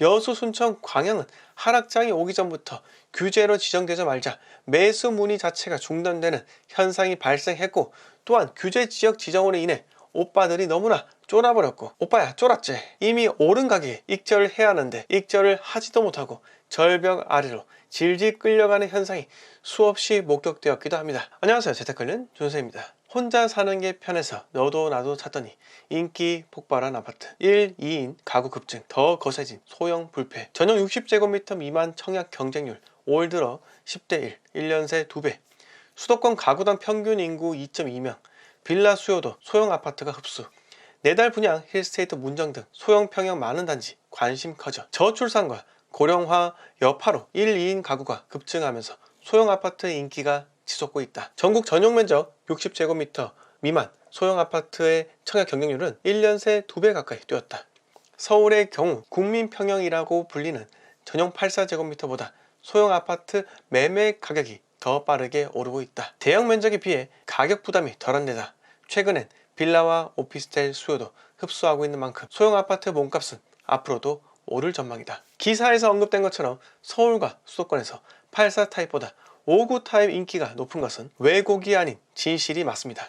여수, 순천, 광양은 하락장이 오기 전부터 규제로 지정되자마자 매수 문의 자체가 중단되는 현상이 발생했고, 또한 규제 지역 지정으로 인해 오빠들이 너무나 쫄아버렸고, 오빠야 쫄았지, 이미 오른 가격에 익절을 해야 하는데 익절을 하지도 못하고 절벽 아래로 질질 끌려가는 현상이 수없이 목격되었기도 합니다. 안녕하세요, 재테크는 준세입니다. 혼자 사는 게 편해서 너도 나도 찾더니 인기 폭발한 아파트, 1, 2인 가구 급증, 더 거세진 소형 불패, 전용 60제곱미터 미만 청약 경쟁률 올 들어 10대 1, 1년 새 2배, 수도권 가구당 평균 인구 2.2명, 빌라 수요도 소형 아파트가 흡수, 내달 분양 힐스테이트 문정 등 소형 평형 많은 단지 관심 커져, 저출산과 고령화 여파로 1, 2인 가구가 급증하면서 소형 아파트의 인기가 치솟고 있다. 전국 전용 면적 60제곱미터 미만 소형 아파트의 청약 경쟁률은 1년 새 2배 가까이 뛰었다. 서울의 경우 국민평형이라고 불리는 전용 84제곱미터보다 소형 아파트 매매 가격이 더 빠르게 오르고 있다. 대형 면적에 비해 가격 부담이 덜한 데다 최근엔 빌라와 오피스텔 수요도 흡수하고 있는 만큼 소형 아파트 몸값은 앞으로도 오를 전망이다. 기사에서 언급된 것처럼 서울과 수도권에서 84 타입보다 59 타입 인기가 높은 것은 왜곡이 아닌 진실이 맞습니다.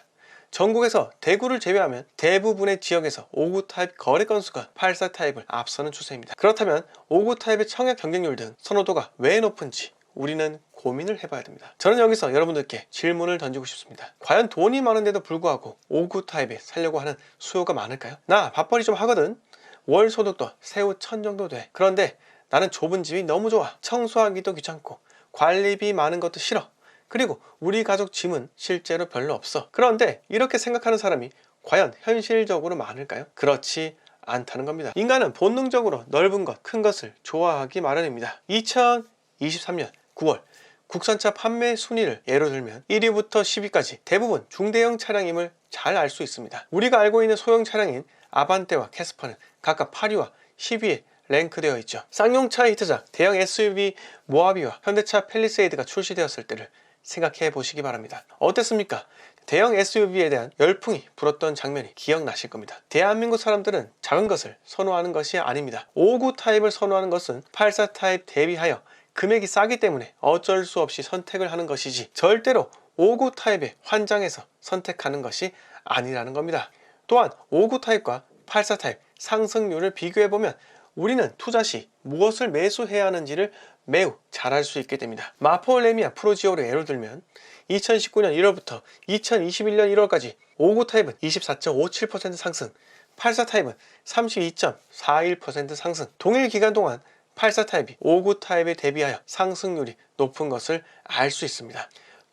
전국에서 대구를 제외하면 대부분의 지역에서 59 타입 거래 건수가 84 타입을 앞서는 추세입니다. 그렇다면 59 타입의 청약 경쟁률 등 선호도가 왜 높은지 우리는 고민을 해봐야 됩니다. 저는 여기서 여러분들께 질문을 던지고 싶습니다. 과연 돈이 많은데도 불구하고 59 타입에 살려고 하는 수요가 많을까요? 나 밥벌이 좀 하거든. 월 소득도 세후 1000 정도 돼. 그런데 나는 좁은 집이 너무 좋아. 청소하기도 귀찮고 관리비 많은 것도 싫어. 그리고 우리 가족 짐은 실제로 별로 없어. 그런데 이렇게 생각하는 사람이 과연 현실적으로 많을까요? 그렇지 않다는 겁니다. 인간은 본능적으로 넓은 것, 큰 것을 좋아하기 마련입니다. 2023년 9월 국산차 판매 순위를 예로 들면 1위부터 10위까지 대부분 중대형 차량임을 잘 알 수 있습니다. 우리가 알고 있는 소형 차량인 아반떼와 캐스퍼는 각각 8위와 10위에 랭크되어 있죠. 쌍용차 히트작 대형 SUV 모하비와 현대차 팰리세이드가 출시되었을 때를 생각해 보시기 바랍니다. 어땠습니까? 대형 SUV에 대한 열풍이 불었던 장면이 기억나실 겁니다. 대한민국 사람들은 작은 것을 선호하는 것이 아닙니다. 59 타입을 선호하는 것은 84 타입 대비하여 금액이 싸기 때문에 어쩔 수 없이 선택을 하는 것이지 절대로 59 타입에 환장해서 선택하는 것이 아니라는 겁니다. 또한 59 타입과 84 타입 상승률을 비교해보면 우리는 투자 시 무엇을 매수해야 하는지를 매우 잘 알 수 있게 됩니다. 마포레미아 프로지오를 예로 들면 2019년 1월부터 2021년 1월까지 59 타입은 24.57% 상승, 84 타입은 32.41% 상승. 동일 기간 동안 84 타입이 59 타입에 대비하여 상승률이 높은 것을 알 수 있습니다.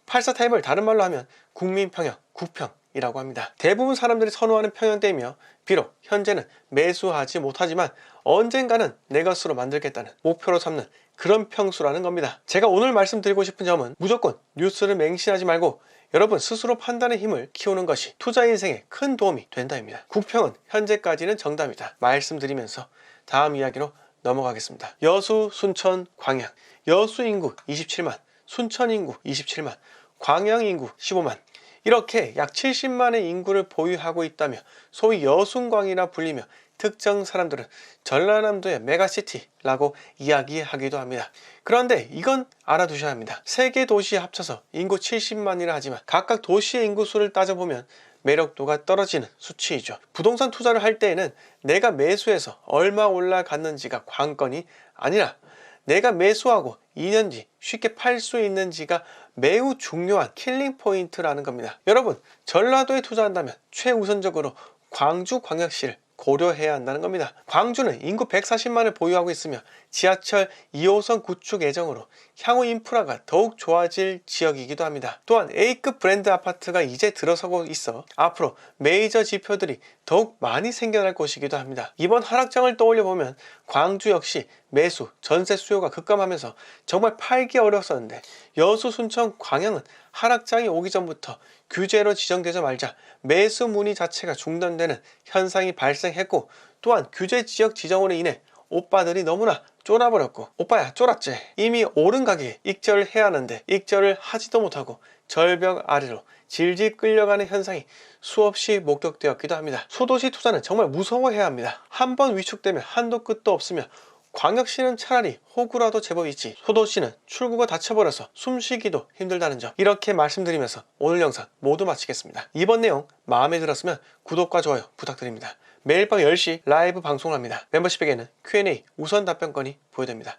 84 타입을 다른 말로 하면 국민평형, 국평이라고 합니다. 대부분 사람들이 선호하는 평형대이며 비록 현재는 매수하지 못하지만 언젠가는 내 것으로 만들겠다는 목표로 삼는 그런 평수라는 겁니다. 제가 오늘 말씀드리고 싶은 점은 무조건 뉴스를 맹신하지 말고 여러분 스스로 판단의 힘을 키우는 것이 투자 인생에 큰 도움이 된다입니다. 국평은 현재까지는 정답이다 말씀드리면서 다음 이야기로 넘어가겠습니다. 여수, 순천, 광양. 여수 인구 27만, 순천 인구 27만, 광양 인구 15만. 이렇게 약 70만의 인구를 보유하고 있다며 소위 여순광이라 불리며 특정 사람들은 전라남도의 메가시티라고 이야기하기도 합니다. 그런데 이건 알아두셔야 합니다. 세 개 도시 합쳐서 인구 70만이라 하지만 각각 도시의 인구수를 따져보면 매력도가 떨어지는 수치이죠. 부동산 투자를 할 때에는 내가 매수해서 얼마 올라갔는지가 관건이 아니라 내가 매수하고 2년 뒤 쉽게 팔 수 있는지가 매우 중요한 킬링 포인트라는 겁니다. 여러분, 전라도에 투자한다면 최우선적으로 광주광역시를 고려해야 한다는 겁니다. 광주는 인구 140만을 보유하고 있으며 지하철 2호선 구축 예정으로 향후 인프라가 더욱 좋아질 지역이기도 합니다. 또한 A급 브랜드 아파트가 이제 들어서고 있어 앞으로 메이저 지표들이 더욱 많이 생겨날 곳이기도 합니다. 이번 하락장을 떠올려 보면 광주 역시 매수, 전세 수요가 급감하면서 정말 팔기 어려웠었는데 여수, 순천, 광양은 하락장이 오기 전부터 규제로 지정되자마자 매수 문의 자체가 중단되는 현상이 발생했고, 또한 규제 지역 지정으로 인해 오빠들이 너무나 쫄아버렸고, 오빠야 쫄았지, 이미 오른 가격에 익절을 해야 하는데 익절을 하지도 못하고 절벽 아래로 질질 끌려가는 현상이 수없이 목격되었기도 합니다. 소도시 투자는 정말 무서워해야 합니다. 한번 위축되면 한도 끝도 없으며 광역시는 차라리 호구라도 제법 있지 소도시는 출구가 닫혀버려서 숨쉬기도 힘들다는 점 이렇게 말씀드리면서 오늘 영상 모두 마치겠습니다. 이번 내용 마음에 들었으면 구독과 좋아요 부탁드립니다. 매일 밤 10시 라이브 방송을 합니다. 멤버십에게는 Q&A 우선 답변권이 부여됩니다.